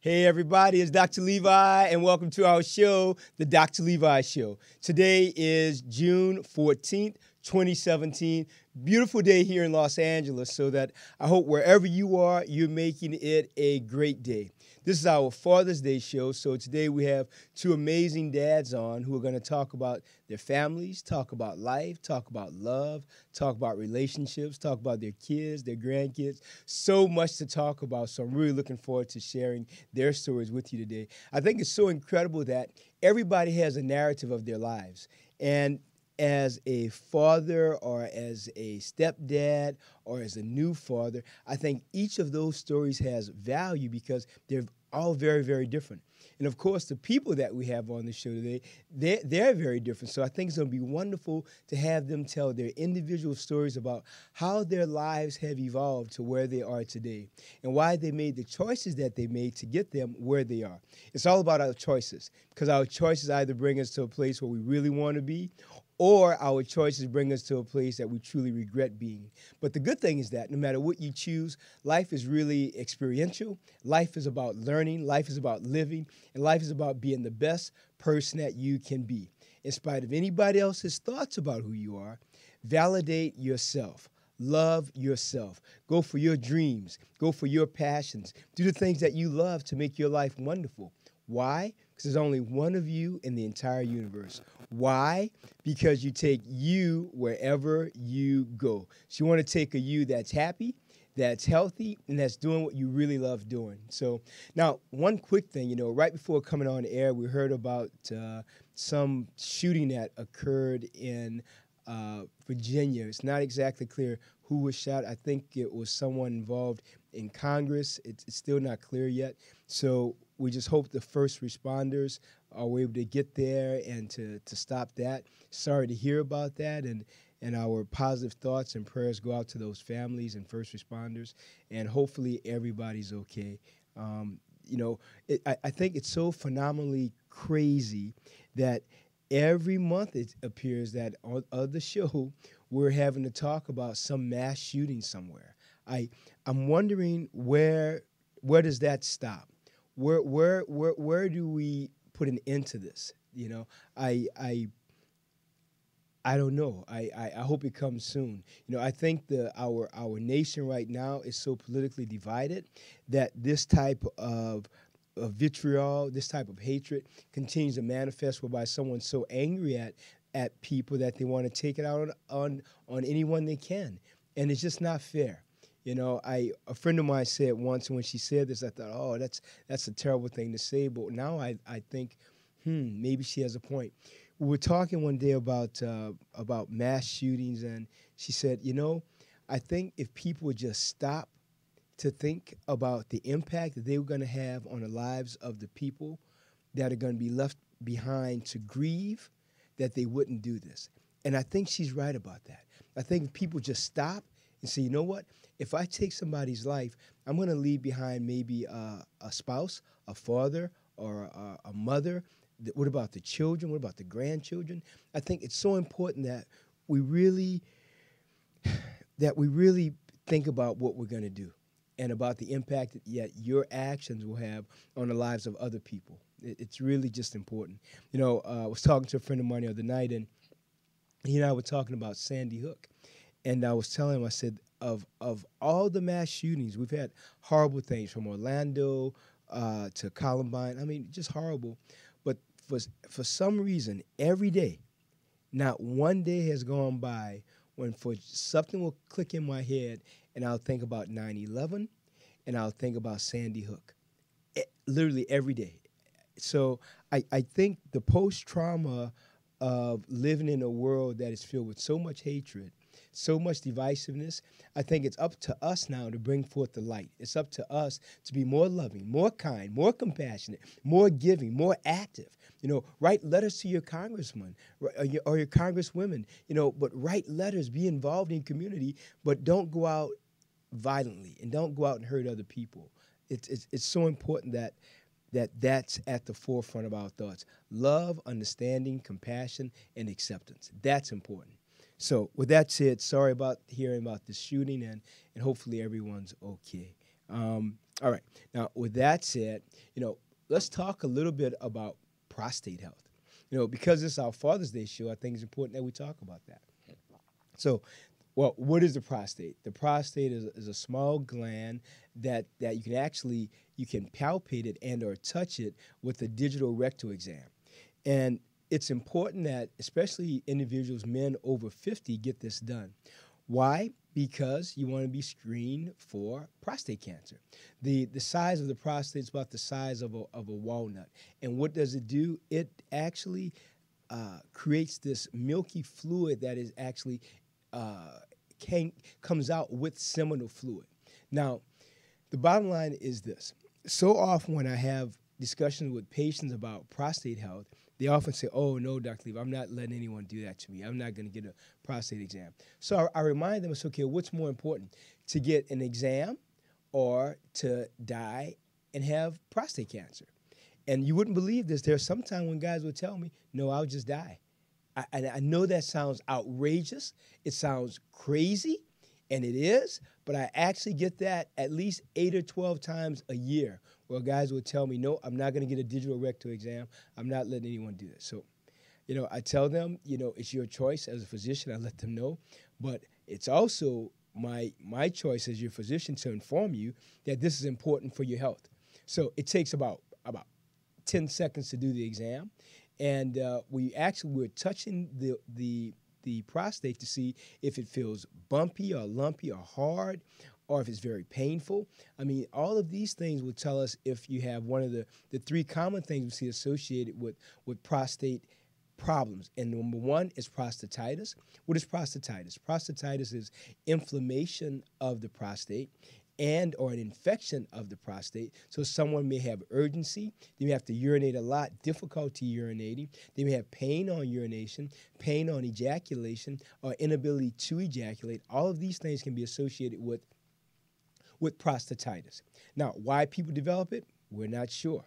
Hey everybody, it's Dr. Levi and welcome to our show, The Dr. Levi Show. Today is June 14th, 2017. Beautiful day here in Los Angeles, so that I hope wherever you are, you're making it a great day. This is our Father's Day show, so today we have two amazing dads on who are going to talk about their families, talk about life, talk about love, talk about relationships, talk about their kids, their grandkids. So much to talk about, so I'm really looking forward to sharing their stories with you today. I think it's so incredible that everybody has a narrative of their lives, and as a father or as a stepdad or as a new father, I think each of those stories has value because they're all very, very different. And of course, the people that we have on the show today, they're very different. So I think it's going to be wonderful to have them tell their individual stories about how their lives have evolved to where they are today and why they made the choices that they made to get them where they are. It's all about our choices, because our choices either bring us to a place where we really want to be, or our choices bring us to a place that we truly regret being. But the good thing is that no matter what you choose, life is really experiential. Life is about learning. Life is about living. And life is about being the best person that you can be. In spite of anybody else's thoughts about who you are, validate yourself. Love yourself. Go for your dreams. Go for your passions. Do the things that you love to make your life wonderful. Why? Because there's only one of you in the entire universe. Why? Because you take you wherever you go. So you want to take a you that's happy, that's healthy, and that's doing what you really love doing. So now, one quick thing, right before coming on air, we heard about some shooting that occurred in Virginia. It's not exactly clear who was shot. I think it was someone involved in Congress. It's still not clear yet. So we just hope the first responders are able to get there and to stop that. Sorry to hear about that, and our positive thoughts and prayers go out to those families and first responders, and hopefully everybody's okay. I think it's so phenomenally crazy that every month it appears that on the show we're having to talk about some mass shooting somewhere. I'm wondering where does that stop? Where do we put an end to this? I don't know. I hope it comes soon. I think our nation right now is so politically divided that this type of vitriol, this type of hatred continues to manifest, whereby someone's so angry at people that they want to take it out on anyone they can, and it's just not fair. A friend of mine said once, and when she said this, I thought, oh, that's a terrible thing to say. But now I think, maybe she has a point. We were talking one day about mass shootings, and she said, I think if people would just stop to think about the impact that they were going to have on the lives of the people that are going to be left behind to grieve, that they wouldn't do this. And I think she's right about that. I think if people just stop and say, you know what? If I take somebody's life, I'm going to leave behind maybe a spouse, a father, or a mother. What about the children? What about the grandchildren? I think it's so important that we really think about what we're going to do and about the impact that your actions will have on the lives of other people. It's really just important. I was talking to a friend of mine the other night, and he and I were talking about Sandy Hook. And I was telling him, I said, of all the mass shootings, we've had horrible things from Orlando to Columbine. I mean, just horrible. But for some reason, every day, not one day has gone by when something will click in my head and I'll think about 9/11 and I'll think about Sandy Hook. Literally every day. So I think the post-trauma of living in a world that is filled with so much hatred, so much divisiveness, I think it's up to us now to bring forth the light. It's up to us to be more loving, more kind, more compassionate, more giving, more active. Write letters to your congressman or your congresswomen, but write letters, be involved in community, but don't go out violently and don't go out and hurt other people. It's so important that's at the forefront of our thoughts. Love, understanding, compassion, and acceptance. That's important. So with that said, sorry about hearing about the shooting, and hopefully everyone's okay. All right. Now, with that said, let's talk a little bit about prostate health. Because it's our Father's Day show, I think it's important that we talk about that. So, well, what is the prostate? The prostate is a small gland that you can palpate it and or touch it with a digital rectal exam. And it's important that especially individuals, men over 50, get this done. Why? Because you want to be screened for prostate cancer. The size of the prostate is about the size of a walnut. And what does it do? It actually creates this milky fluid that is actually comes out with seminal fluid. Now, the bottom line is this. So often when I have discussions with patients about prostate health, they often say, oh, no, Dr. Levi, I'm not letting anyone do that to me. I'm not going to get a prostate exam. So I remind them, it's okay, what's more important, to get an exam or to die and have prostate cancer? And you wouldn't believe this. There's some time when guys would tell me, no, I'll just die. I know that sounds outrageous. It sounds crazy, and it is, but I actually get that at least 8 or 12 times a year where guys will tell me, no, I'm not going to get a digital rectal exam. I'm not letting anyone do this. So, I tell them, it's your choice as a physician. I let them know, but it's also my choice as your physician to inform you that this is important for your health. So it takes about 10 seconds to do the exam. And we're touching the prostate to see if it feels bumpy or lumpy or hard, or if it's very painful. I mean, all of these things will tell us if you have one of the three common things we see associated with prostate problems. And number one is prostatitis. What is prostatitis? Prostatitis is inflammation of the prostate or an infection of the prostate. So someone may have urgency, they may have to urinate a lot, difficulty urinating, they may have pain on urination, pain on ejaculation, or inability to ejaculate. All of these things can be associated with prostatitis. Now, why people develop it, we're not sure.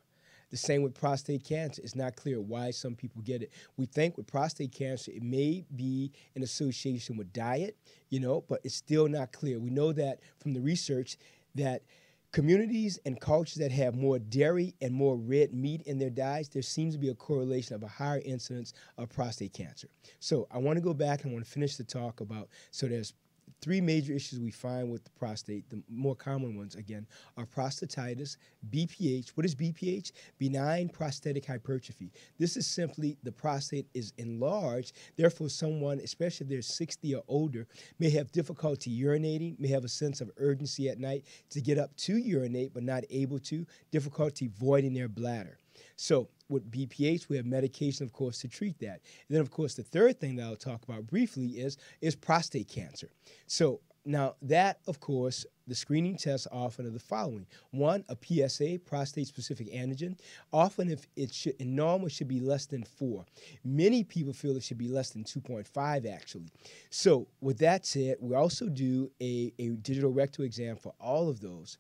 The same with prostate cancer. It's not clear why some people get it. We think with prostate cancer, it may be an association with diet, but it's still not clear. We know that from the research that communities and cultures that have more dairy and more red meat in their diets, there seems to be a correlation of a higher incidence of prostate cancer. So I want to go back and I want to finish the talk about, so there's three major issues we find with the prostate. The more common ones, again, are prostatitis, BPH. What is BPH? Benign prostatic hypertrophy. This is simply the prostate is enlarged. Therefore, someone, especially if they're 60 or older, may have difficulty urinating, may have a sense of urgency at night to get up to urinate but not able to, difficulty voiding their bladder. So with BPH, we have medication, of course, to treat that. And then, of course, the third thing that I'll talk about briefly is prostate cancer. So now that, of course, the screening tests often are the following. One, a PSA, prostate-specific antigen. Often, if it should, in normal, it should be less than 4. Many people feel it should be less than 2.5, actually. So with that said, we also do a digital rectal exam for all of those.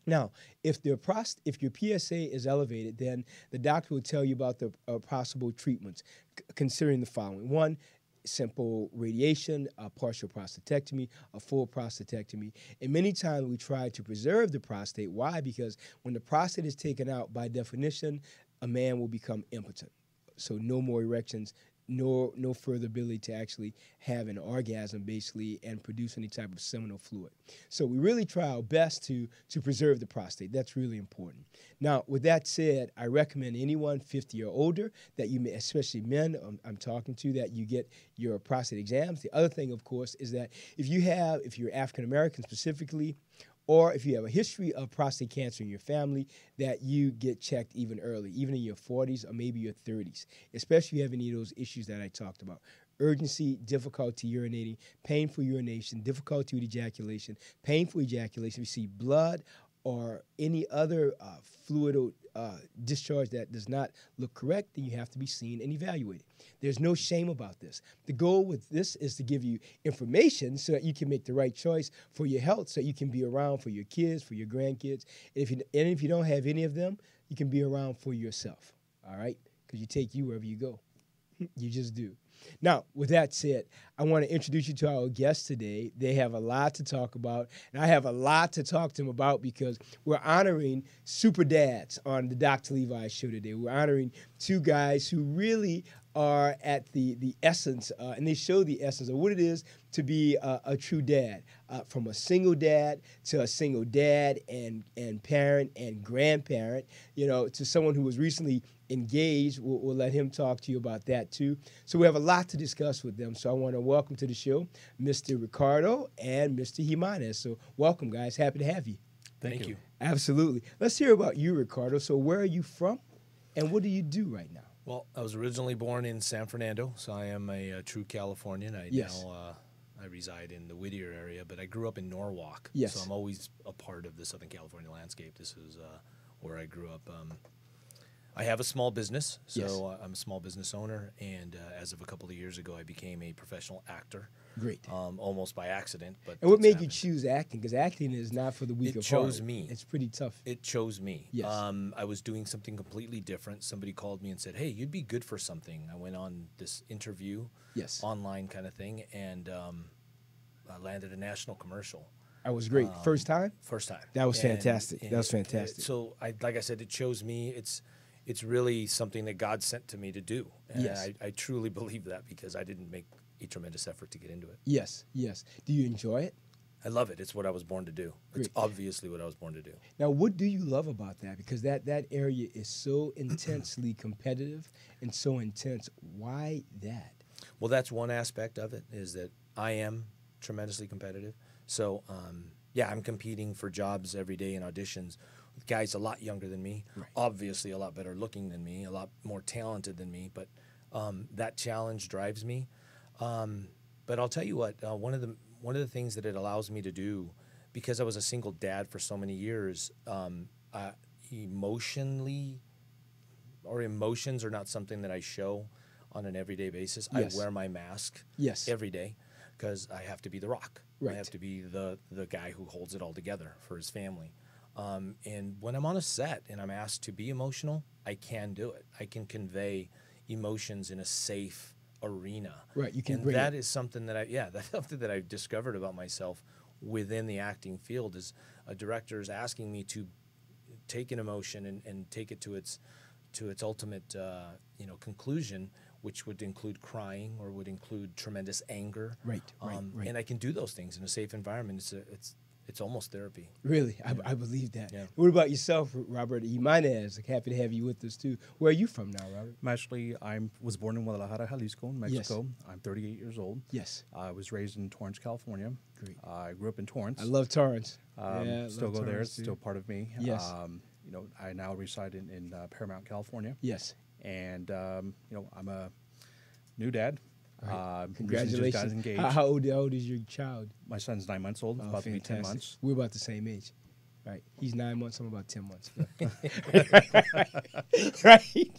Now, if your PSA is elevated, then the doctor will tell you about the possible treatments, considering the following. One, simple radiation, a partial prostatectomy, a full prostatectomy. And many times we try to preserve the prostate. Why? Because when the prostate is taken out, by definition, a man will become impotent. So no more erections, no further ability to actually have an orgasm, basically, and produce any type of seminal fluid. So we really try our best to preserve the prostate. That's really important. Now, with that said, I recommend anyone 50 or older that you may, especially men I'm talking to, that you get your prostate exams. The other thing, of course, is that if you're African American specifically, or if you have a history of prostate cancer in your family, that you get checked even early, even in your 40s or maybe your 30s, especially if you have any of those issues that I talked about. Urgency, difficulty urinating, painful urination, difficulty with ejaculation, painful ejaculation. If you see blood or any other fluid discharge that does not look correct, then you have to be seen and evaluated. There's no shame about this. The goal with this is to give you information so that you can make the right choice for your health, so you can be around for your kids, for your grandkids. And if you don't have any of them, you can be around for yourself, all right? Because you take you wherever you go. You just do. Now, with that said, I want to introduce you to our guests today. They have a lot to talk about, and I have a lot to talk to them about because we're honoring super dads on the Dr. Levi show today. We're honoring two guys who really are at the essence, and they show the essence of what it is to be a true dad, from a single dad to a single dad and parent and grandparent, to someone who was recently engaged. We'll let him talk to you about that too. So we have a lot to discuss with them. So I want to welcome to the show Mr. Ricardo and Mr. Jimenez. So welcome, guys. Happy to have you. Thank you. Absolutely. Let's hear about you, Ricardo. So where are you from, and what do you do right now? Well, I was originally born in San Fernando, so I am a true Californian. I reside in the Whittier area, but I grew up in Norwalk. Yes. So I'm always a part of the Southern California landscape. This is where I grew up. I have a small business, so Yes. I'm a small business owner, and as of a couple of years ago, I became a professional actor. Great. Almost by accident. But And what made you happened. choose acting? Because acting is not for the weak It of heart. chose me. It's pretty tough. It chose me. Yes. I was doing something completely different. Somebody called me and said, "Hey, you'd be good for something." I went on this interview, Yes. online kind of thing, and I landed a national commercial. That was great. First time? First time. That was fantastic. That was fantastic. So, like I said, it chose me. It's really something that God sent to me to do. And Yes. I truly believe that because I didn't make a tremendous effort to get into it. Yes, yes. Do you enjoy it? I love it. It's what I was born to do. It's Great. obviously what I was born to do. Now, what do you love about that? Because that area is so intensely competitive and so intense. Why that? Well, that's one aspect of it, is that I am tremendously competitive. So, I'm competing for jobs every day in auditions with guys a lot younger than me, Right. obviously a lot better looking than me, a lot more talented than me, but that challenge drives me. But I'll tell you what, one of the things that it allows me to do, because I was a single dad for so many years, emotions are not something that I show on an everyday basis. Yes. I wear my mask Yes. every day because I have to be the rock. Right. I have to be the guy who holds it all together for his family. And when I'm on a set and I'm asked to be emotional, I can do it. I can convey emotions in a safe arena. Right, you can and bring that it. is something that that's something that I've discovered about myself within the acting field. Is a director is asking me to take an emotion and take it to its ultimate conclusion, which would include crying or would include tremendous anger. Right. And I can do those things in a safe environment. It's almost therapy. Really, I believe that. Yeah. What about yourself, Robert Jimenez? Happy to have you with us too. Where are you from now, Robert? I was born in Guadalajara, Jalisco, in Mexico. Yes. I'm 38 years old. Yes. I was raised in Torrance, California. Great. I grew up in Torrance. I love Torrance. Still go there. It's too. still part of me. Yes. I now reside in Paramount, California. Yes. And I'm a new dad. Right. Congratulations. Just got engaged. How old is your child? My son's 9 months old. About to be 10 months. We're about the same age. Right. He's 9 months. I'm about 10 months. Right.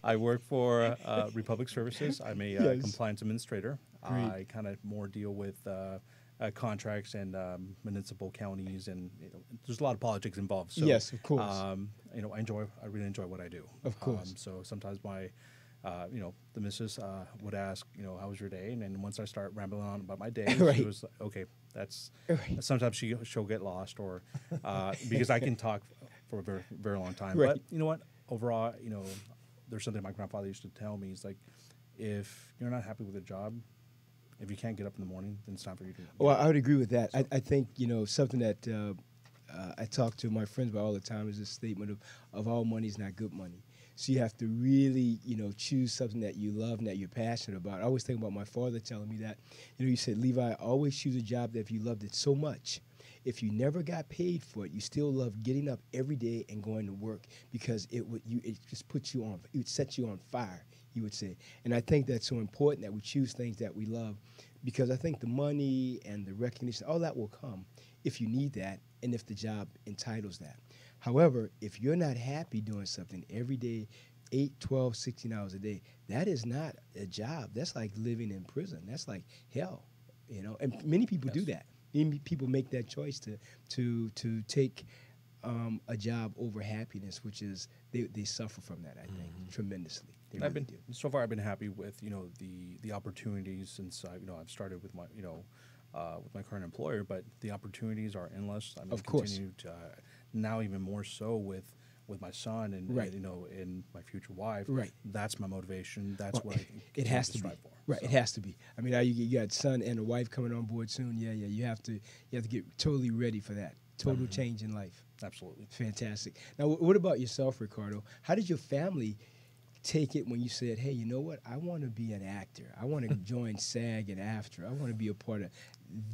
I work for Republic Services. I'm a Yes. compliance administrator. Great. I kind of more deal with contracts and municipal counties, and there's a lot of politics involved. So, yes, of course. I really enjoy what I do. Of course. So sometimes the missus would ask, how was your day? And then once I start rambling on about my day, Right. she was like, okay, that's. Right. Sometimes she'll get lost, or because I can talk for a very, very long time. Right. But you know what? Overall, there's something my grandfather used to tell me. He's like, if you're not happy with a job, if you can't get up in the morning, then it's time for you to. Well, I would agree with that. I think something that I talk to my friends about all the time is this statement of all money is not good money. So you have to really, choose something that you love and that you're passionate about. I always think about my father telling me that. You said, Levi, always choose a job that if you loved it so much, if you never got paid for it, you still love getting up every day and going to work because it just puts you on, it would set you on fire, you would say. And I think that's so important that we choose things that we love, because I think the money and the recognition, all that will come if you need that and if the job entitles that. However, if you're not happy doing something every day, 8, 12, 16 hours a day, that is not a job. That's like living in prison. That's like hell, And many people do that. Many people make that choice to take a job over happiness, which is they suffer from that, I think, tremendously. They really do. So far I've been happy with the opportunities since I've started with my with my current employer, but the opportunities are endless. I mean, Of course. continue to, now even more so with my son and Right. and my future wife. Right. That's my motivation. That's what It has to be. strive for. Right, So, it has to be. I mean, now you got son and a wife coming on board soon. Yeah, you have to get totally ready for that. Total change in life. absolutely. Fantastic. Now, what about yourself, Ricardo? How did your family take it when you said, "Hey, you know what? I want to be an actor. I want to join SAG and AFTRA. I want to be a part of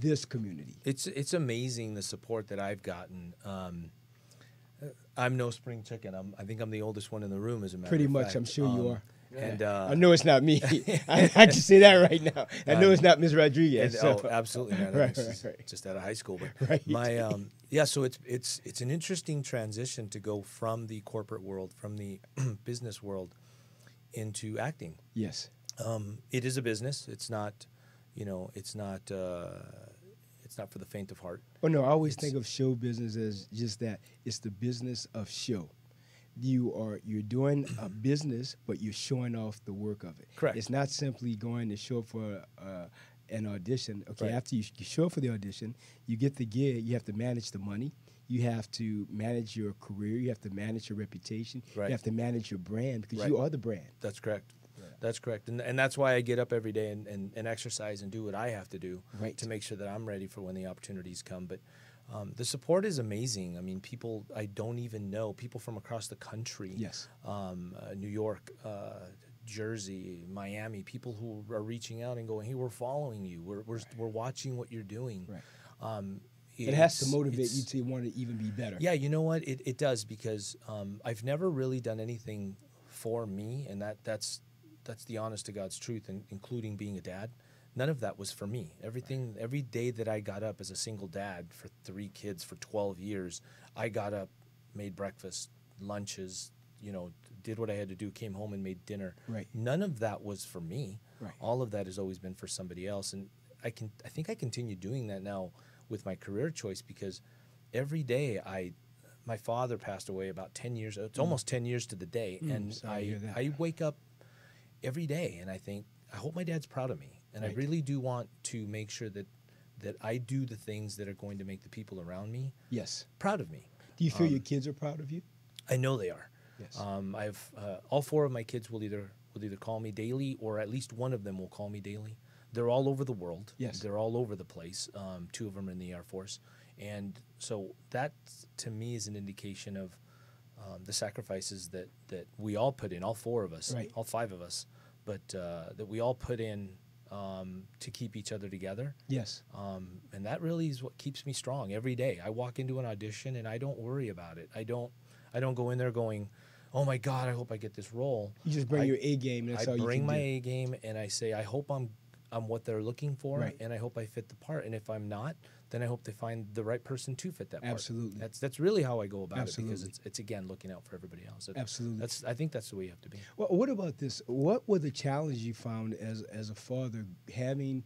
this community." It's amazing the support that I've gotten. I'm no spring chicken. I think I'm the oldest one in the room, as a matter Pretty of much, fact. I'm sure you are. And I know it's not me. I can say that right now. I know it's not Ms. Rodriguez. And, so. oh, absolutely not. Right, She's right. just out of high school. But Right. my so it's an interesting transition to go from the corporate world, from the business world, into acting. Yes. It is a business. It's not, it's not for the faint of heart. Oh no, I always think of show business as just that. It's the business of show. You're doing a business, but you're showing off the work of it. Correct. It's not simply going to show up for an audition. Okay, Right. after you show up for the audition, you get the gig. You have to manage the money. You have to manage your career. You have to manage your reputation. Right. You have to manage your brand because Right. you are the brand. That's correct. That's correct. And that's why I get up every day and exercise and do what I have to do Right. to make sure that I'm ready for when the opportunities come. But the support is amazing. I mean, people I don't even know, people from across the country, Yes. New York, Jersey, Miami, people who are reaching out and going, "Hey, we're following you. We're watching what you're doing." Right. It has to It's- motivate you it's- to want to even be better. Yeah, you know what? It does, because I've never really done anything for me, and that's the honest to God's truth, and including being a dad. None of that was for me. Everything, every day that I got up as a single dad for 3 kids for 12 years, I got up, made breakfast, lunches, did what I had to do, came home and made dinner. Right. None of that was for me. Right. All of that has always been for somebody else, and I think I continue doing that now with my career choice, because every day my father passed away about 10 years. It's almost 10 years to the day, and sorry to hear that. I wake up every day and I think, I hope my dad's proud of me, and Right. I really do want to make sure that I do the things that are going to make the people around me Yes. proud of me. Do you feel your kids are proud of you? I know they are. Yes. I've all 4 of my kids will either call me daily, or at least one of them will call me daily. They're all over the world. Yes. They're all over the place. 2 of them are in the Air Force, and so that to me is an indication of the sacrifices that we all put in. All 4 of us, Right. all 5 of us, but that we all put in to keep each other together. Yes. And that really is what keeps me strong every day. I walk into an audition and I don't worry about it. I don't go in there going, "Oh my God, I hope I get this role." You just bring your A game. That's all I you bring can my do. A game, and I say, I hope I'm what they're looking for, Right. and I hope I fit the part. And if I'm not, then I hope they find the right person to fit that part. Absolutely. That's really how I go about Absolutely. it, because it's again looking out for everybody else. Absolutely. I think that's the way you have to be. Well, what about this? What were the challenges you found as a father having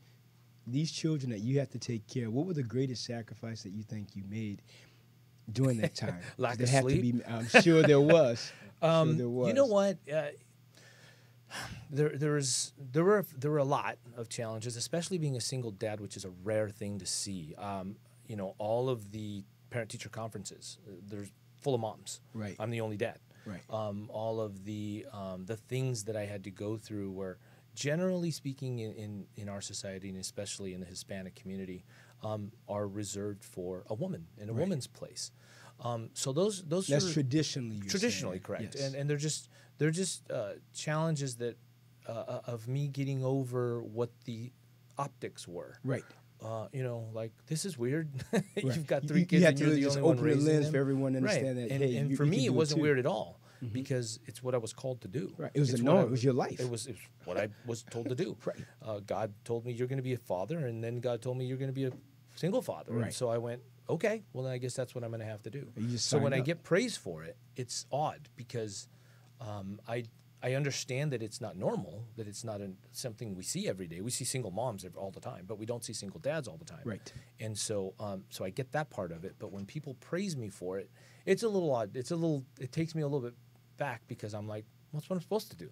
these children that you have to take care of? What were the greatest sacrifice that you think you made during that time? Lack There of had sleep? To be, I'm sure there was. You know what? There were a lot of challenges, especially being a single dad, which is a rare thing to see. All of the parent-teacher conferences, they're full of moms. Right. I'm the only dad. Right. All of the things that I had to go through were, generally speaking, in our society, and especially in the Hispanic community, are reserved for a woman in a Right. woman's place. So those That's are traditionally you're traditionally saying. correct, Yes. and they're just challenges that of me getting over what the optics were. Right. Like, this is weird. Right. You've got You- 3 you kids have and to you're really the just only one open the raising lens them. for everyone to understand right. that, And, hey, and you for can me, do it it wasn't too. weird at all, because it's what I was called to do. Right. It was It's a what norm. It was your life. It was what I was told to do. Right. God told me you're going to be a father, and then God told me you're going to be a single father. Right. And so I went, okay, well, then I guess that's what I'm going to have to do. You just So when signed I up. get praise for it, it's odd, because I I understand that it's not normal, that it's not something we see every day. We see single moms all the time, but we don't see single dads all the time. Right. And so, so I get that part of it. But when people praise me for it, it's a little odd. It takes me a little bit back because I'm like, what's what I'm supposed to do?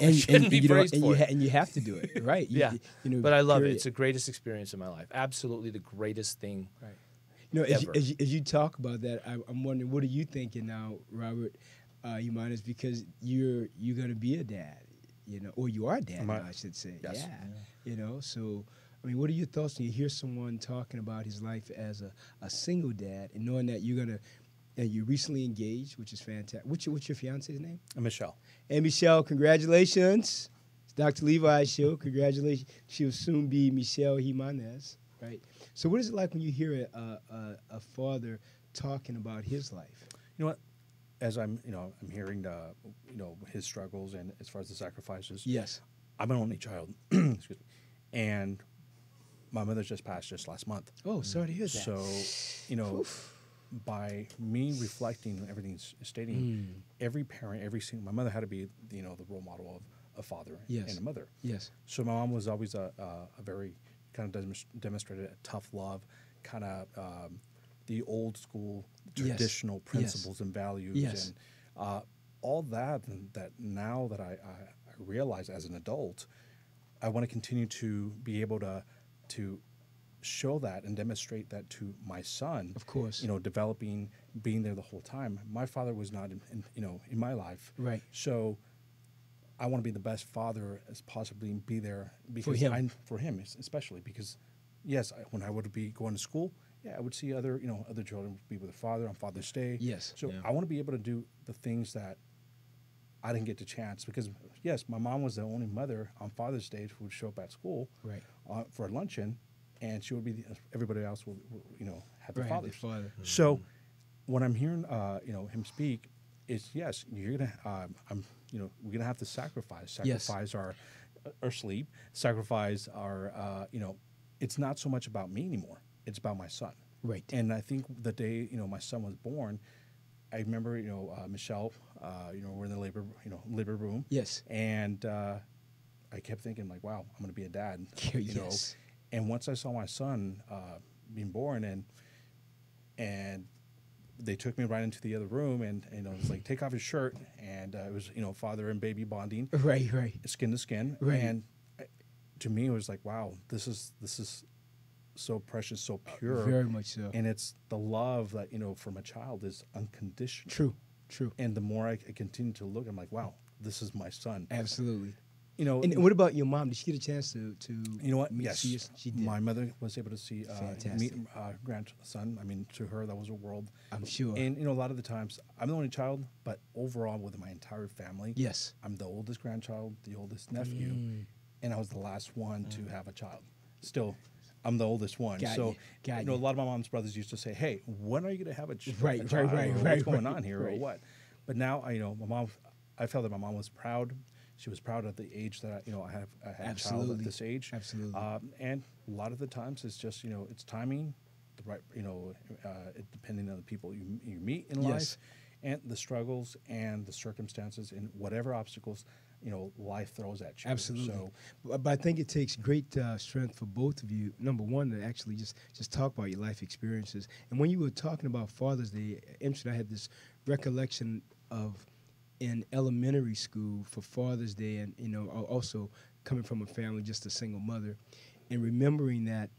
I shouldn't be praised for it. And you have to do it, right? Yeah. But I love it. It's the greatest experience of my life. Absolutely the greatest thing. Right. As you talk about that, I'm wondering, what are you thinking now, Robert Jimenez? Because you're going to be a dad, or you are a dad now, I should say. Yes. Yeah. So, I mean, what are your thoughts when you hear someone talking about his life as a single dad, and knowing that you're recently engaged, which is fantastic. What's your fiance's name? Michelle. And Michelle, congratulations. It's Dr. Levi's show. Congratulations. She'll soon be Michelle Jimenez, right? So what is it like when you hear a father talking about his life? You know what? As I'm hearing his struggles and as far as the sacrifices. Yes. I'm an only child. Excuse me. And my mother just passed just last month. Oh, sorry to hear that. So, Oof. by me reflecting everything, stating every parent, my mother had to be the role model of a father and a mother. Yes. So my mom was always a very kind of demonstrated a tough love, kind of the old school traditional principles and values and all that. And that now that I realize as an adult, I want to continue to be able to show that and demonstrate that to my son. Of course. Developing, being there the whole time. My father was not in my life. Right. So I want to be the best father as possibly and be there because for him especially because yes, when I would be going to school, I would see other children be with their father on Father's Day. Yes. So I want to be able to do the things that I didn't get the chance because yes, my mom was the only mother on Father's Day who would show up at school for a luncheon, and she would be everybody else will have their fathers. Father. So when I'm hearing him speak, is yes, you're gonna we're gonna have to sacrifice our sleep, sacrifice our it's not so much about me anymore. It's about my son. Right. And I think the day my son was born, I remember Michelle, we're in the labor room. Yes. And I kept thinking like, wow, I'm gonna be a dad. Yes. And once I saw my son being born and they took me right into the other room and it was like take off his shirt and it was father and baby bonding right skin to skin and to me it was like wow this is so precious, so pure, very much so, and it's the love that from a child is unconditional. True. And the more I continue to look, I'm like wow, this is my son. Absolutely. And what about your mom? Did she get a chance to Yes, she did. My mother was able to see meet grandson. I mean, to her that was a world. I'm sure. And a lot of the times I'm the only child, but overall with my entire family, yes, I'm the oldest grandchild, the oldest nephew, and I was the last one to have a child. Still, I'm the oldest one. A lot of my mom's brothers used to say, "Hey, when are you going to have a child? Right. What's going on here, or what?" But now, my mom. I felt that my mom was proud. She was proud at the age that I had a child at this age. Absolutely. And a lot of the times it's just it's timing, the right depending on the people you meet in life, and the struggles and the circumstances and whatever obstacles life throws at you. Absolutely. So, but I think it takes great strength for both of you. Number one, to actually just talk about your life experiences. And when you were talking about Father's Day, I had this recollection of in elementary school for Father's Day, and also coming from a family, just a single mother, and remembering that,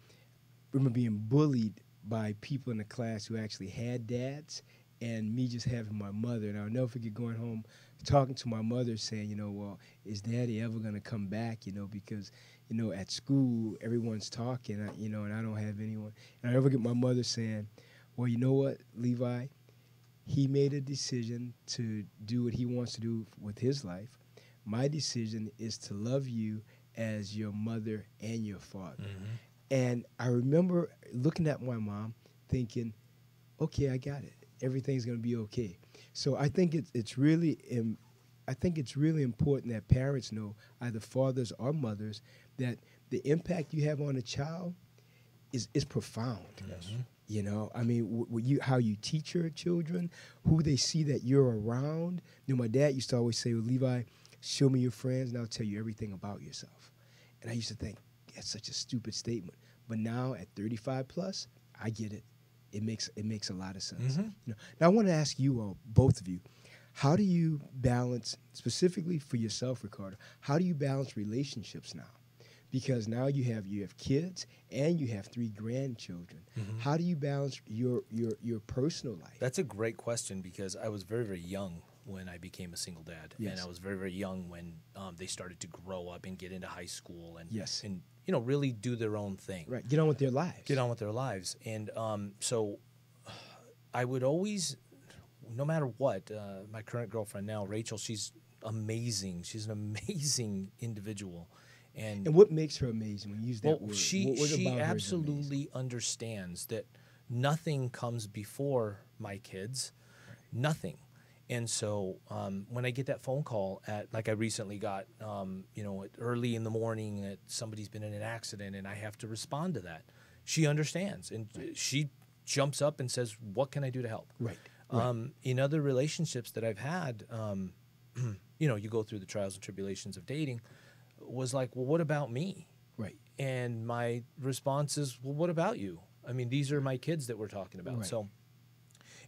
remember being bullied by people in the class who actually had dads, and me just having my mother. And I'll never forget going home, talking to my mother, saying, well, is Daddy ever gonna come back? Because at school everyone's talking, and I don't have anyone. And I never get my mother saying, well, you know what, Levi. He made a decision to do what he wants to do with his life. My decision is to love you as your mother and your father. Mm-hmm. And I remember looking at my mom thinking, okay, I got it. Everything's going to be okay. So I think it's really important that parents know, either fathers or mothers, that the impact you have on a child is profound. Yes. I mean, how you teach your children, who they see that you're around. My dad used to always say, well, Levi, show me your friends and I'll tell you everything about yourself. And I used to think, that's such a stupid statement. But now at 35 plus, I get it. It makes a lot of sense. Mm-hmm. You know, now I want to ask you all, both of you, how do you balance, specifically for yourself, Ricardo, how do you balance relationships now? Because now you have kids and you have 3 grandchildren. Mm-hmm. How do you balance your personal life? That's a great question, because I was very, very young when I became a single dad. Yes. And I was very, very young when they started to grow up and get into high school and, Yes. and you know, really do their own thing. Right, get on with their lives. Get on with their lives. And so I would always, no matter what, my current girlfriend now, Rachel, she's amazing. She's an amazing individual. And what makes her amazing when you use that word? She about her is absolutely understands that nothing comes before my kids, nothing. And so when I get that phone call like I recently got, you know, early in the morning that somebody's been in an accident and I have to respond to that, she understands. And she jumps up and says, what can I do to help? Right. In other relationships that I've had, you know, you go through the trials and tribulations of dating, was like, well, what about me? Right. And my response is, well, what about you? I mean, these are my kids that we're talking about. Right. So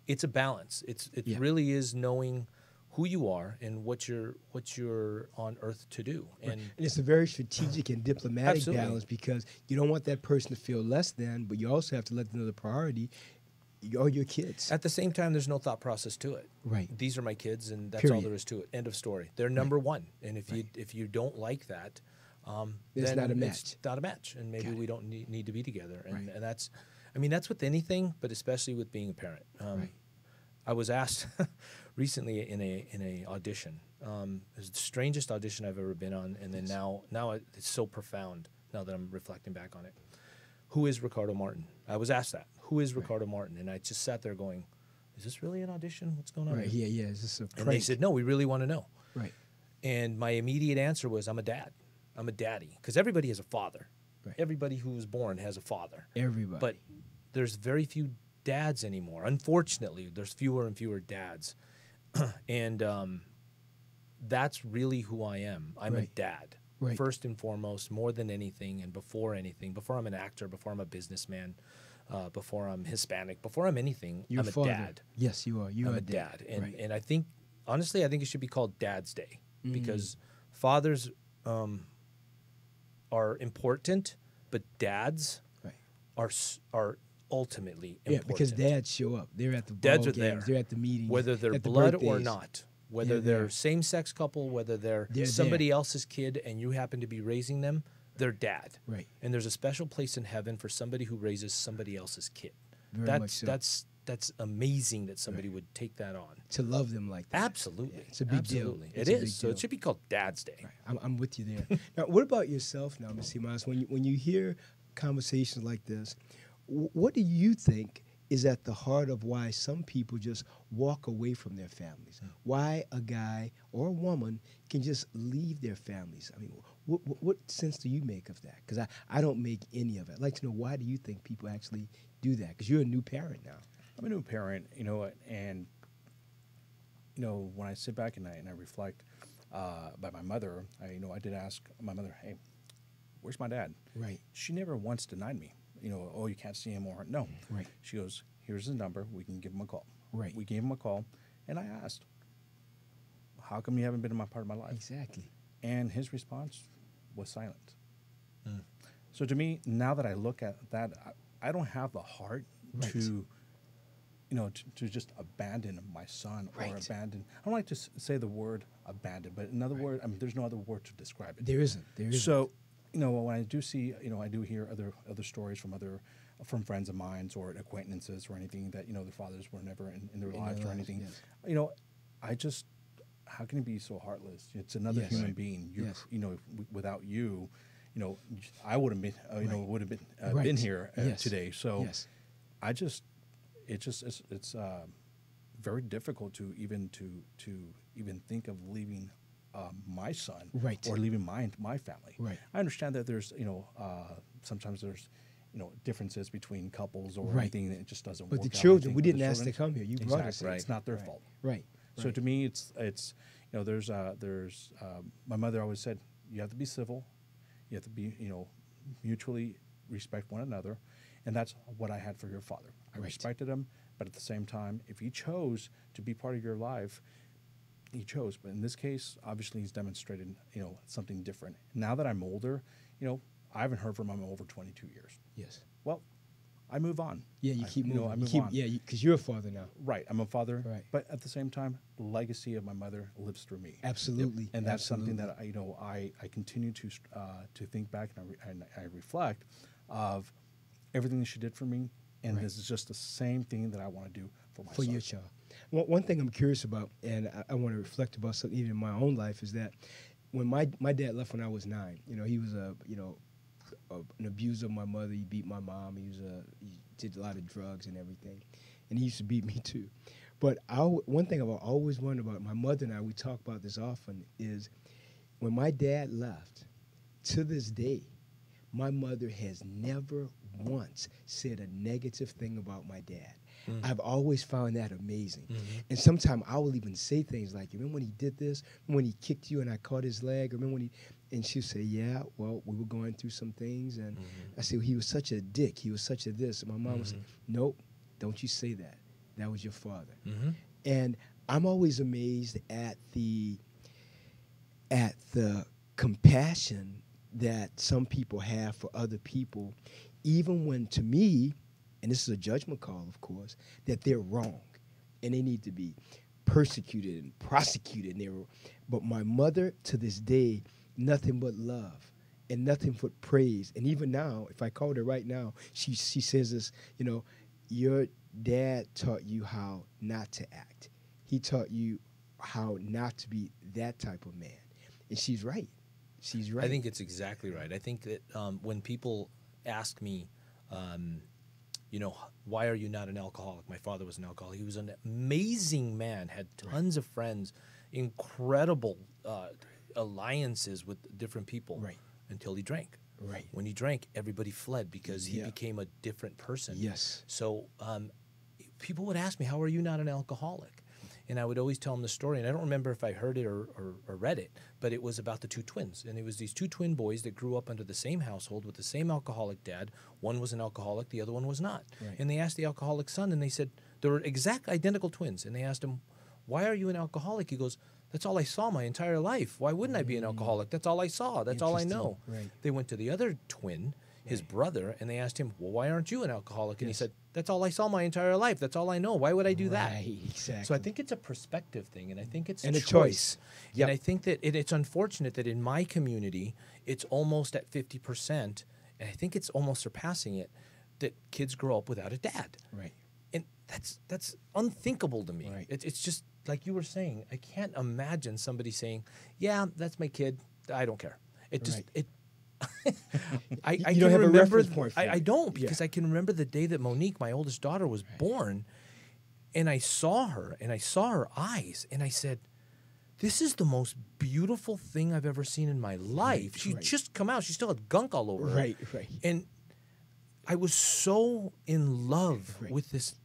it's a balance. It Yeah. really is knowing who you are and what you're on earth to do. Right. And And it's a very strategic and diplomatic Absolutely. balance, because you don't want that person to feel less than, but you also have to let them know the priority are your kids. at the same time, there's no thought process to it. Right. These are my kids, and that's all Period. there is to it. End of story. They're number one. And if you don't like that, It's then not a match. It's not a match, and maybe Got we don't need to be together. And, Right. and that's, I mean, that's with anything, but especially with being a parent. Right. I was asked recently in a audition. It was the strangest audition I've ever been on, and then now it's so profound now that I'm reflecting back on it. Who is Ricardo Martin? I was asked that. Who is Ricardo Martin? And I just sat there going, is this really an audition? What's going on Right. here? Yeah. Is this a And prank? they said, no, we really want to know. Right. And my immediate answer was, I'm a dad. I'm a daddy. Because everybody has a father. Right. Everybody who was born has a father. Everybody. But there's very few dads anymore. Unfortunately, there's fewer and fewer dads. And that's really who I am. I'm a Right. dad. Right. First and foremost, more than anything, and before anything, before I'm an actor, before I'm a businessman, before I'm Hispanic, before I'm anything, You're I'm a father. dad. Yes, you are. You I'm are a dad. And, Right. and I think, honestly, I think it should be called Dad's Day, Mm. because fathers are important, but dads Right. are ultimately Yeah, important. because dads show up. They're at the ball Dads are games. there. They're at the meetings. whether they're at the blood or birthdays. not, whether They're they're there. same-sex couple, whether they're They're somebody there. else's kid and you happen to be raising them, they're dad. Right. And there's a special place in heaven for somebody who raises somebody else's kid. Very much so. That's amazing that somebody would take that on. To love them like that. Absolutely. Yeah, it's a big deal. Absolutely. It's It a big is. So deal. it should be called Dad's Day. Right. I'm with you there. Now, what about yourself now, Ms. Jimenez? When you hear conversations like this, what do you think is at the heart of why some people just walk away from their families? Why a guy or a woman can just leave their families? I mean, what sense do you make of that? Because I don't make any of it. I'd like to know, why do you think people actually do that? Because you're a new parent now. I'm a new parent, you know, and you know, when I sit back and I reflect about my mother, I did ask my mother, hey, where's my dad? Right. She never once denied me. You know, oh, you can't see him, or no. Right. She goes, here's his number. We can give him a call. Right. We gave him a call, and I asked, how come you haven't been in my part of my life? Exactly. And his response was silent. So to me, now that I look at that, I don't have the heart Right. to, to just abandon my son or Right. abandon. I don't like to say the word abandon, but another word. I mean, there's no other word to describe it. There isn't. There isn't. So, when I do see, I do hear other stories from friends of mine or acquaintances or anything that their fathers were never in their lives or anything. Yes. I just, how can it be so heartless? It's another Yes. human Right. being. Yes. Without you, I wouldn't been, Right. would have been Right. been here Yes. today. So, Yes. it's very difficult to even think of leaving my son, Right. or leaving my family. Right. I understand that there's sometimes there's differences between couples or Right. anything that it just doesn't But work the out. children, I we think didn't with ask to children, come here. You brought us exactly. here. It's not their Right. fault. Right. So to me, it's you know, there's my mother always said, you have to be civil, you have to be, you know, mutually respect one another, and that's what I had for your father. I respected him, but at the same time, if he chose to be part of your life, he chose. But in this case, obviously, he's demonstrated, you know, something different. Now that I'm older, you know, I haven't heard from him in over 22 years. Yes. Well, I move on. Yeah, you keep moving. I move on. Yeah, because you're a father now. Right, I'm a father. Right. But at the same time, the legacy of my mother lives through me. Absolutely. And that's something that I continue to think back and I reflect of everything that she did for me, and this is just the same thing that I want to do for my son. Your child. One thing I'm curious about, and I want to reflect about something even in my own life, is that when my dad left when I was 9, you know, he was an abuser of my mother. He beat my mom. He did a lot of drugs and everything, and he used to beat me too. But one thing I've always wondered about, my mother and I, we talk about this often, is when my dad left, to this day, my mother has never once said a negative thing about my dad. I've always found that amazing. And sometimes I will even say things like, remember when he did this? Remember when he kicked you and I caught his leg? Remember when he... And she'll say, yeah, well, we were going through some things. And I said, well, he was such a dick. He was such a this. And my mom would say, nope, don't you say that. That was your father. And I'm always amazed at the compassion that some people have for other people, even when, to me, and this is a judgment call, of course, that they're wrong and they need to be persecuted and prosecuted. But my mother, to this day, nothing but love and nothing but praise. And even now, if I called her right now, she says this, you know, your dad taught you how not to act. He taught you how not to be that type of man. And she's right. She's right. I think it's exactly right. I think that when people ask me, you know, why are you not an alcoholic? My father was an alcoholic. He was an amazing man, had tons of friends, incredible alliances with different people until he drank. Right. When he drank, everybody fled because he became a different person. Yes. So people would ask me, how are you not an alcoholic? And I would always tell them the story, and I don't remember if I heard it or read it, but it was about the two twins. And it was these two twin boys that grew up under the same household with the same alcoholic dad. One was an alcoholic, the other one was not. Right. And they asked the alcoholic son, and they said, they were exact identical twins. And they asked him, why are you an alcoholic? He goes, that's all I saw my entire life. Why wouldn't I be an alcoholic? That's all I saw. That's all I know. Right. They went to the other twin, his brother, and they asked him, well, why aren't you an alcoholic? And he said, that's all I saw my entire life. That's all I know. Why would I do that? Exactly. So I think it's a perspective thing, and I think it's a choice. Yep. And I think that it's unfortunate that in my community, it's almost at 50%, and I think it's almost surpassing it, that kids grow up without a dad. Right. And that's unthinkable to me. Right. It's just, like you were saying, I can't imagine somebody saying, yeah, that's my kid. I don't care. It just... I you can don't have remember, a reference point for I don't, because I can remember the day that Monique, my oldest daughter, was born, and I saw her, and I saw her eyes, and I said, this is the most beautiful thing I've ever seen in my life. She just come out. She still had gunk all over her. Right. And I was so in love with this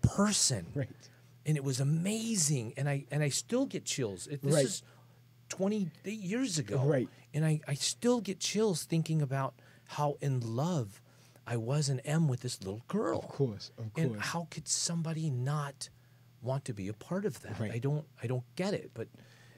person. Right. And it was amazing. And I still get chills. This is 28 years ago. Right. And I still get chills thinking about how in love I was and am with this little girl. Of course. And how could somebody not want to be a part of that? Right. I don't get it. But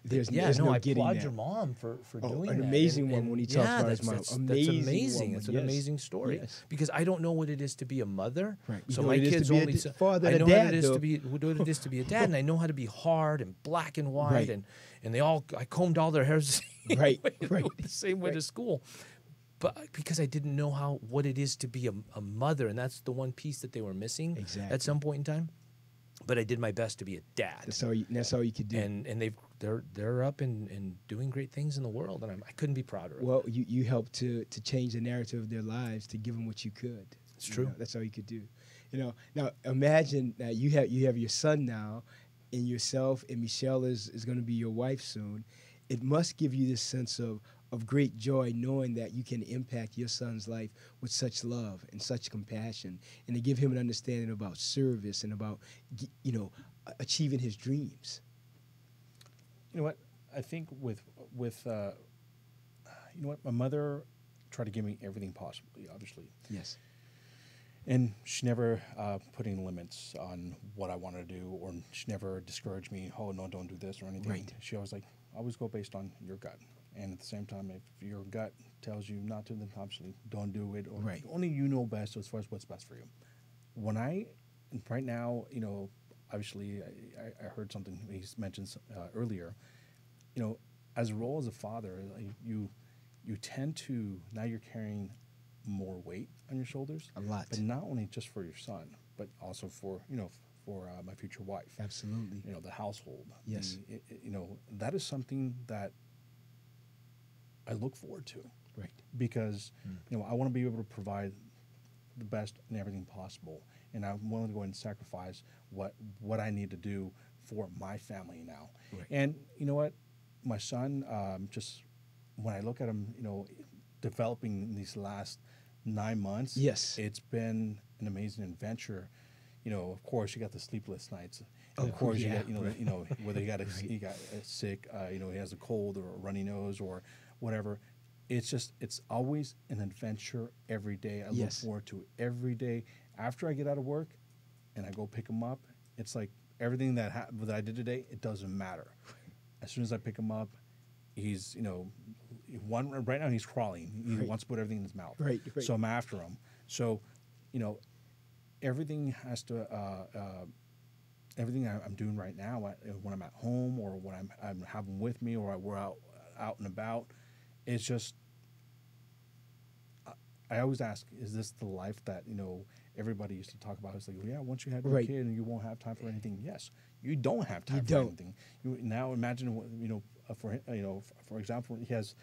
there's I no applaud that. Your mom for doing that. An amazing one when he talks about his mom. That's amazing. Woman. It's an amazing story because I don't know what it is to be a mother. Right. So my kids only father. I know what it is to be what it is to be a dad, and I know how to be hard and black and white, and they all I combed all their hairs the same way to school. But because I didn't know what it is to be a mother, and that's the one piece that they were missing at some point in time. But I did my best to be a dad. That's all you could do. And they're up and doing great things in the world, and I couldn't be prouder of Well, you helped to change the narrative of their lives, to give them what you could. It's true. You know, that's all you could do. You know. Now imagine that you have your son now, and yourself, and Michelle is going to be your wife soon. It must give you this sense of great joy knowing that you can impact your son's life with such love and such compassion, and to give him an understanding about service and about, achieving his dreams. know what? I think with you know what, my mother tried to give me everything possible, obviously. Yes. And she never put any limits on what I wanted to do, or she never discouraged me, oh, no, don't do this or anything. Right. She always always go based on your gut. And at the same time, if your gut tells you not to, then obviously don't do it. Or only you know best as far as what's best for you. Right now, you know, obviously I heard something he mentioned earlier, you know, as a role as a father, you tend to, now you're carrying more weight on your shoulders. A lot. But not only just for your son, but also for, you know, for my future wife. Absolutely. You know, the household. Yes. You know, that is something that I look forward to. Right. Because, you know, I want to be able to provide the best and everything possible. And I'm willing to go and sacrifice what I need to do for my family now. Right. And you know what? My son, just when I look at him, you know, developing in these last 9 months, yes, it's been an amazing adventure. You know, of course, you got the sleepless nights. Of course, yeah, you got, you know, whether he got sick, you know, he has a cold or a runny nose or whatever. It's always an adventure every day. I look forward to it every day. After I get out of work and I go pick him up, it's like everything that I did today, it doesn't matter. As soon as I pick him up, he's, you know, right now he's crawling. He wants to put everything in his mouth. Right. So I'm after him. So, you know, everything has to, everything I'm doing right now, when I'm at home or when I'm having with me or we're out and about, it's just, I always ask, is this the life that, you know, everybody used to talk about? It's like, well, yeah, once you have your kid and you won't have time for anything. Yes, you don't have time for anything. Now imagine, you know, for example, he has,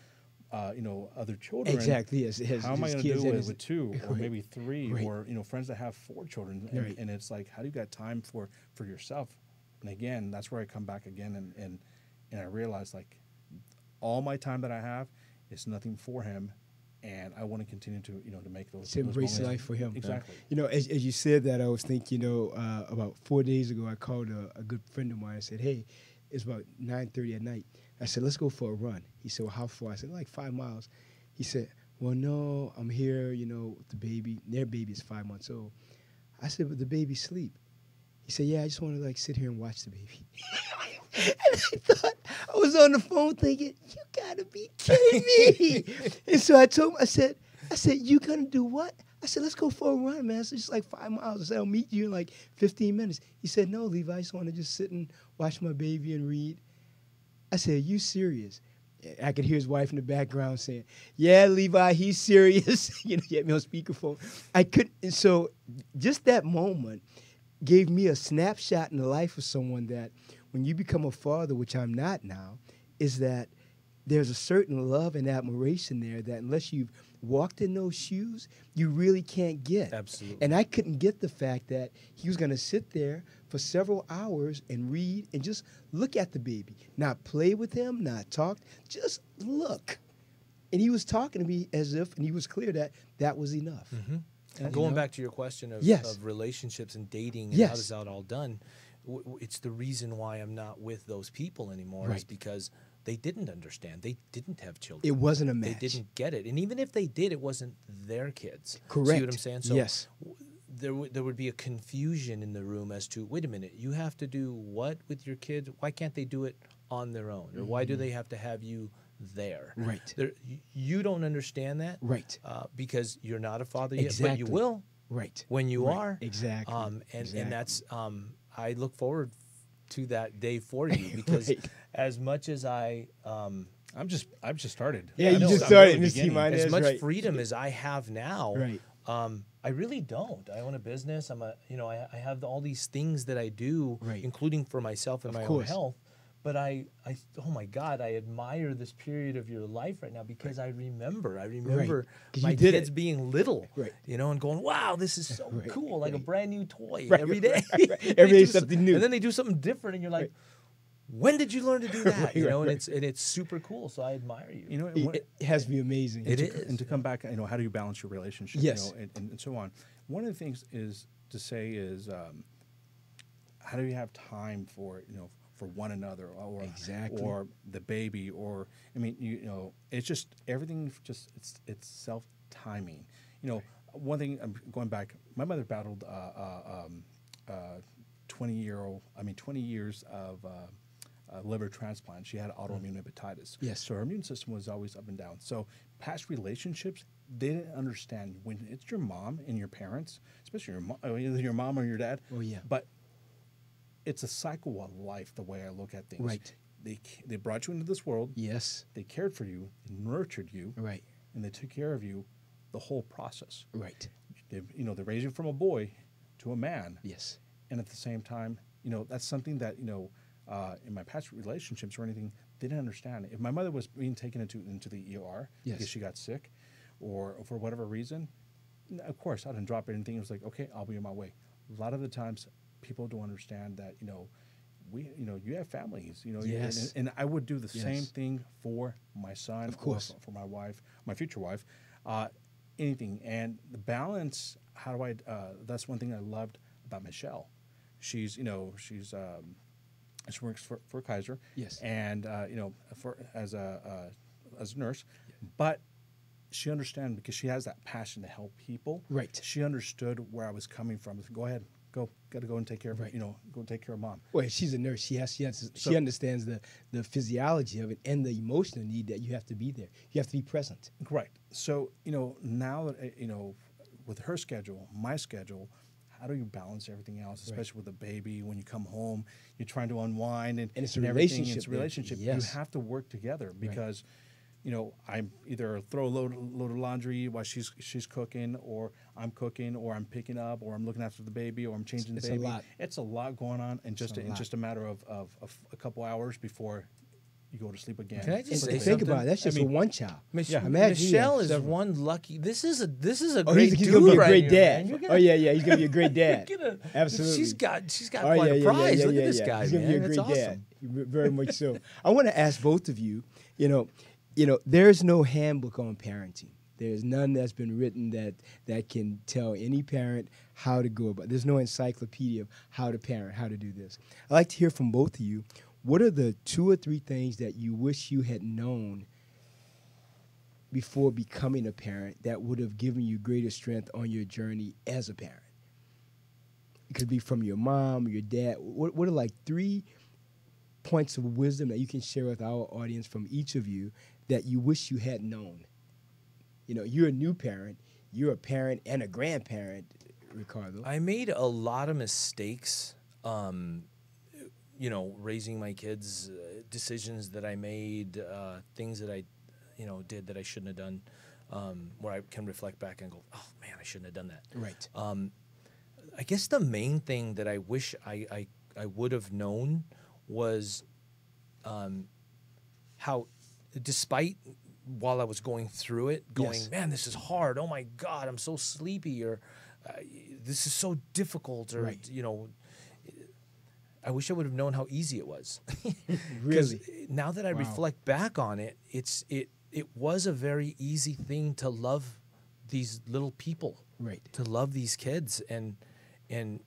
you know, other children. Exactly. Yes. How am I going to do it with 2 or maybe 3 or, you know, friends that have 4 children? And it's like, how do you got time for yourself? And again, that's where I come back again and I realize, like, all my time that I have is nothing for him. And I want to continue to, you know, to make those. To embrace life for him. Exactly. You know, as you said that, I was thinking, you know, about 4 days ago, I called a good friend of mine and said, hey, it's about 9:30 at night. I said, let's go for a run. He said, well, how far? I said, like 5 miles. He said, well, no, I'm here, you know, with the baby. Their baby is 5 months old. I said, but the baby's asleep. He said, yeah, I just want to, like, sit here and watch the baby. And I thought, I was on the phone thinking, you got to be kidding me. And so I told him, I said, you going to do what? I said, let's go for a run, man. It's just like 5 miles. I said, I'll meet you in like 15 minutes. He said, no, Levi, I just want to just sit and watch my baby and read. I said, are you serious? I could hear his wife in the background saying, yeah, Levi, he's serious. You know, he had me on speakerphone. I couldn't. And so just that moment gave me a snapshot in the life of someone that when you become a father, which I'm not now, is that there's a certain love and admiration there that unless you've walked in those shoes, you really can't get. Absolutely. And I couldn't get the fact that he was going to sit there for several hours and read and just look at the baby, not play with him, not talk, just look. And he was talking to me as if, and he was clear that that was enough. Mm-hmm. And going back to your question of relationships and dating and how is that all done, it's the reason why I'm not with those people anymore is because they didn't understand. They didn't have children. It wasn't a match. They didn't get it. And even if they did, it wasn't their kids. Correct. See what I'm saying? So yes. There would be a confusion in the room as to, wait a minute, you have to do what with your kids? Why can't they do it on their own? Or why do they have to have you there? Right. You don't understand that. Right. Because you're not a father yet, exactly. but you will. Right. When you are. Exactly. And that's, I look forward to that day for you because as much as I've just started. Yeah, you just started. As much freedom as I have now, I really don't. I own a business. I have all these things that I do, including for myself and my own health. But oh my God, I admire this period of your life right now because I remember my kids being little, you know, and going, wow, this is so cool, like a brand new toy every day. Every day something new. And then they do something different and you're like, when did you learn to do that? You know, and it's super cool. So I admire you. You know, it has to be amazing. It is. And to come back, you know, how do you balance your relationship? Yes. You know, and so on. One of the things is to say is, how do you have time for, you know, for one another, or Exactly. or the baby, or I mean, you know, it's just everything. Just it's self timing. You know, one thing I'm going back. My mother battled 20 years of liver transplant. She had autoimmune hepatitis. Yes. So her immune system was always up and down. So past relationships, they didn't understand when it's your mom and your parents, especially either your mom or your dad. Oh, yeah. But it's a cycle of life, the way I look at things. Right. They brought you into this world. Yes. They cared for you, nurtured you, Right. and they took care of you the whole process. Right. They raised you from a boy to a man. Yes. And at the same time, that's something that, in my past relationships or anything, they didn't understand. If my mother was being taken into the ER Yes. because she got sick or for whatever reason, of course, I didn't drop anything. It was like, okay, I'll be on my way. A lot of the times, people don't understand that, you have families, Yes. and I would do the Yes. same thing for my son, Of course. or for my wife, my future wife, anything. And the balance, that's one thing I loved about Michelle. She works for Kaiser. Yes. And as a nurse, but she understands because she has that passion to help people. Right. She understood where I was coming from. Go ahead, got to go and take care of go take care of mom. Well, she's a nurse. She understands the physiology of it and the emotional need that you have to be there. You have to be present. Right. So now that with her schedule, my schedule, how do you balance everything else, especially with a baby? When you come home, you're trying to unwind and it's a everything. relationship. It's a relationship. Yes. You have to work together because, I either throw a load of laundry while she's cooking, or I'm cooking, or I'm picking up, or I'm looking after the baby, or I'm changing the baby. It's a lot. It's a lot going on, and just a matter of a couple hours before you go to sleep again. Can I just say think something? about it. That's just a one child. Imagine Michelle is one lucky. This is a Oh, great he's dude gonna be a right great here, dad. man. Oh yeah, he's gonna be a great dad. Absolutely. She's got quite a prize. Look at this guy, He's gonna man. be a That's great awesome. dad. Very much so. I want to ask both of you. There's no handbook on parenting. There's none that's been written that can tell any parent how to go about. There's no encyclopedia of how to parent, how to do this. I'd like to hear from both of you. What are the 2 or 3 things that you wish you had known before becoming a parent that would have given you greater strength on your journey as a parent? It could be from your mom or your dad. What are like 3 points of wisdom that you can share with our audience from each of you that you wish you had known? You're a new parent. You're a parent and a grandparent, Ricardo. I made a lot of mistakes, raising my kids, decisions that I made, things that I, did that I shouldn't have done, where I can reflect back and go, oh, man, I shouldn't have done that. Right. I guess the main thing that I wish I would have known was how, despite while I was going through it, Yes. man, this is hard. Oh, my God, I'm so sleepy, or this is so difficult, or, Right. I wish I would have known how easy it was. Really? Now that I Wow. reflect back on it, it was a very easy thing to love these little people, Right. to love these kids, and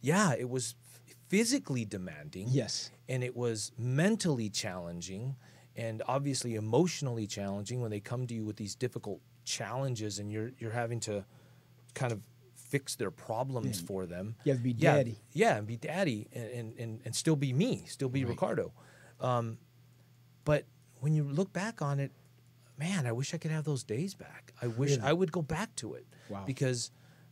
yeah, it was physically demanding, Yes. and it was mentally challenging, and obviously emotionally challenging when they come to you with these difficult challenges, and you're having to kind of fix their problems for them. You have to be daddy. Yeah, and be daddy, and still be me, still be Ricardo. But when you look back on it, man, I wish I could have those days back. I wish I would go back to it. Wow. Because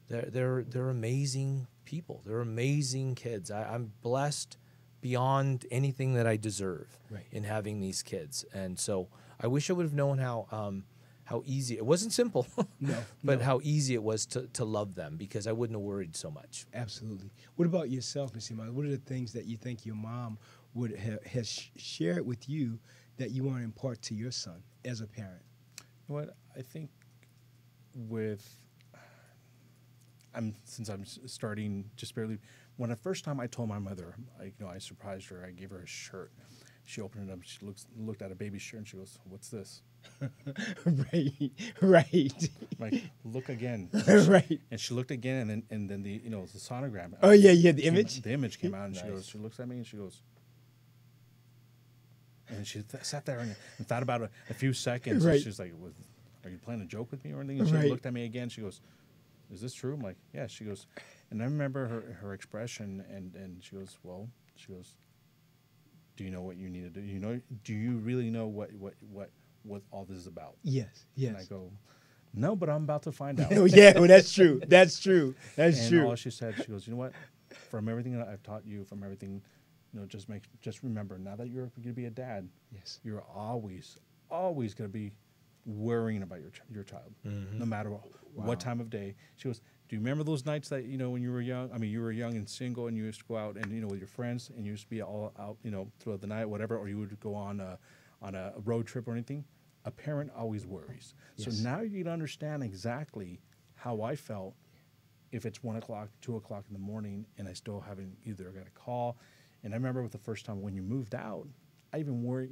they're amazing people. They're amazing kids. I'm blessed beyond anything that I deserve in having these kids. And so I wish I would have known how easy, it wasn't simple, but how easy it was to love them, because I wouldn't have worried so much. Absolutely. What about yourself, Ms. Jimenez? What are the things that you think your mom would have shared with you that you want to impart to your son as a parent? What I think since I'm starting just barely, when the first time I told my mother, I surprised her. I gave her a shirt. She opened it up. She looked at a baby shirt and she goes, "What's this?" Right. Like, look again. Right. And she looked again, and then the the sonogram. Oh yeah, the image. The image came out, and she looks at me and she goes, And she sat there and thought about it a few seconds. Right. And she's like, are you playing a joke with me or anything? And she looked at me again. She goes, is this true? I'm like, yeah. She goes, and I remember her expression, and she goes, well, she goes, do you know what you need to do? Do you really know what all this is about? Yes, yes. And I go, no, but I'm about to find out. Oh, yeah, well, that's true. That's true. That's and true. all she said, she goes, you know what? From everything that I've taught you, from everything, just remember, now that you're going to be a dad, Yes. you're always going to be worrying about your child, no matter what time of day. She goes, do you remember those nights that, when you were young? I mean, you were young and single, and you used to go out and, with your friends, and you used to be all out, throughout the night, whatever, or you would go on a road trip or anything. A parent always worries. Yes. So now you can understand exactly how I felt if it's 1 o'clock, 2 o'clock in the morning, and I still haven't either got a call. And I remember with the first time when you moved out, I even worry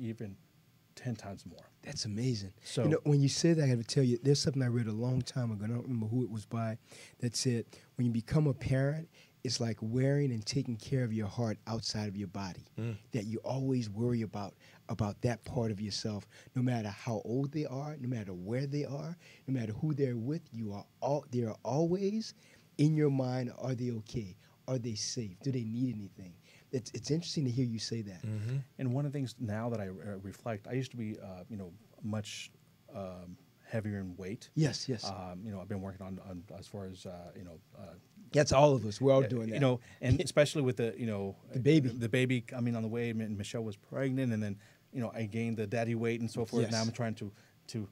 10 times more. That's amazing. So when you say that, I got to tell you, there's something I read a long time ago. I don't remember who it was by, that said, when you become a parent, it's like wearing and taking care of your heart outside of your body. That you always worry about that part of yourself, no matter how old they are, no matter where they are, no matter who they're with. They are always in your mind. Are they okay? Are they safe? Do they need anything? It's interesting to hear you say that. Mm-hmm. And one of the things now that I reflect, I used to be, much heavier in weight. Yes, yes. I've been working on as far as, That's all of us. We're all doing that. And especially with the baby coming on the way, and Michelle was pregnant, and then, I gained the daddy weight and so forth. Yes. Now I'm trying to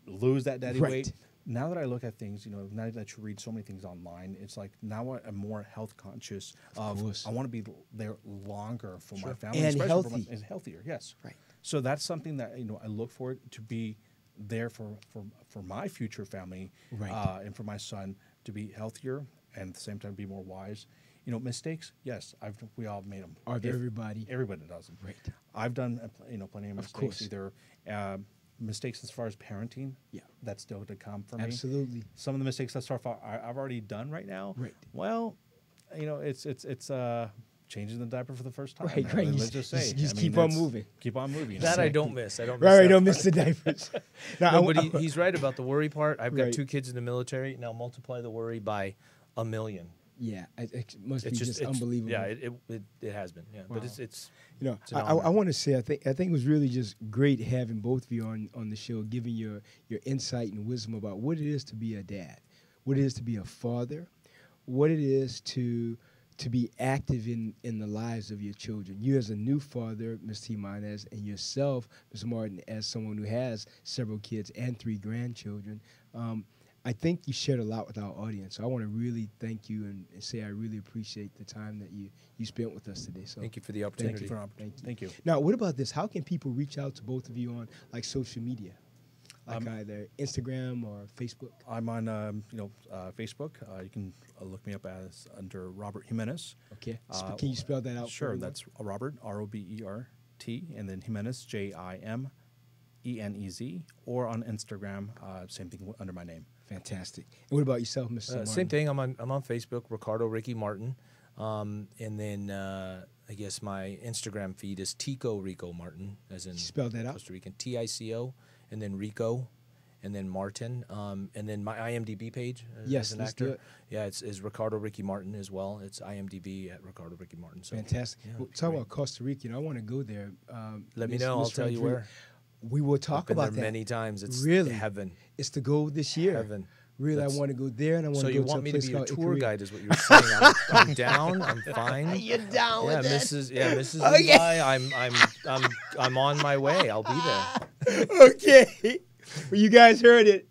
lose that daddy Right. weight. Now that I look at things, now that you read so many things online, it's like now I'm more health conscious. Of course. I want to be there longer for my family, And especially healthy. and healthier. Yes, Right. So that's something that I look for to be there for my future family, Right. and for my son to be healthier and at the same time be more wise. Mistakes. Yes, we all made them. Everybody does them. Right. I've done plenty of mistakes. course. Either mistakes as far as parenting. Yeah. That's still to come for me. Absolutely. Some of the mistakes that I've already done right now. Right. Well, it's changing the diaper for the first time. Right. Let's just say. Just keep on moving. Keep on moving. That I don't miss. I don't miss Right. that Don't part. miss the diapers. Now, No, but he's right about the worry part. I've got Right. 2 kids in the military. Now multiply the worry by 1 million. Yeah, it must It's be just unbelievable. Yeah, it has been. Yeah, Wow. but it's I honor. want to say I think it was really just great having both of you on the show, giving your insight and wisdom about what it is to be a dad, what it is to be a father, what it is to be active in the lives of your children. You as a new father, Mr. Jimenez, and yourself, Mr. Martin, as someone who has several kids and 3 grandchildren. I think you shared a lot with our audience. So I want to really thank you and say I really appreciate the time that you spent with us today. So Thank you for the opportunity. Thank you. Now, what about this? How can people reach out to both of you on like social media, like either Instagram or Facebook? I'm on Facebook. You can look me up as under Robert Jimenez. Okay. Can you spell that out? Sure. for everyone? That's Robert, ROBERT, and then Jimenez, JIMENEZ, or on Instagram, same thing under my name. Fantastic. And what about yourself, Mr. Martin? Same thing. I'm on Facebook, Ricardo Ricky Martin, and then I guess my Instagram feed is Tico Rico Martin, as in Spell that out. Costa Rican, TICO, and then Rico, and then Martin, and then my IMDb page. Yes, as an let's actor. do it. Yeah, it's Ricardo Ricky Martin as well. It's IMDb at Ricardo Ricky Martin. So Fantastic. yeah, Well, talk great. about Costa Rica. I want to go there. Let me Miss- know. I'll Miss tell you Rodriguez. where. We will talk I've been about there that many times. It's Really? heaven. It's the goal this year. Heaven. Really, That's- I want to go there, and I want So to you go to want a me to place be your called tour Ikaria. guide, is what you're saying? I'm down. I'm fine. You're down Yeah, with it. Mrs. Okay. Levi, I'm on my way. I'll be there. Okay. Well, you guys heard it.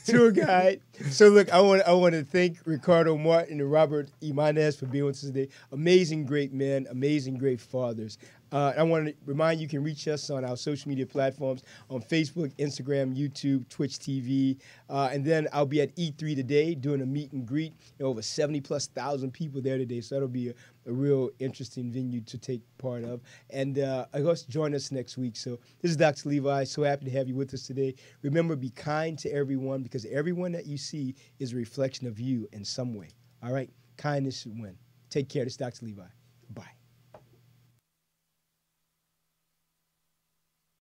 Tour guide. So look, I want to thank Ricardo Martin and Robert Jimenez for being with us today. Amazing, great men, amazing, great fathers. I want to remind you can reach us on our social media platforms on Facebook, Instagram, YouTube, Twitch TV. And then I'll be at E3 today doing a meet and greet. Over 70,000+ people there today. So that'll be a real interesting venue to take part of. And I guess join us next week. So this is Dr. Levi. So happy to have you with us today. Remember, be kind to everyone because everyone that you see is a reflection of you in some way. All right? Kindness should win. Take care. This is Dr. Levi. Bye.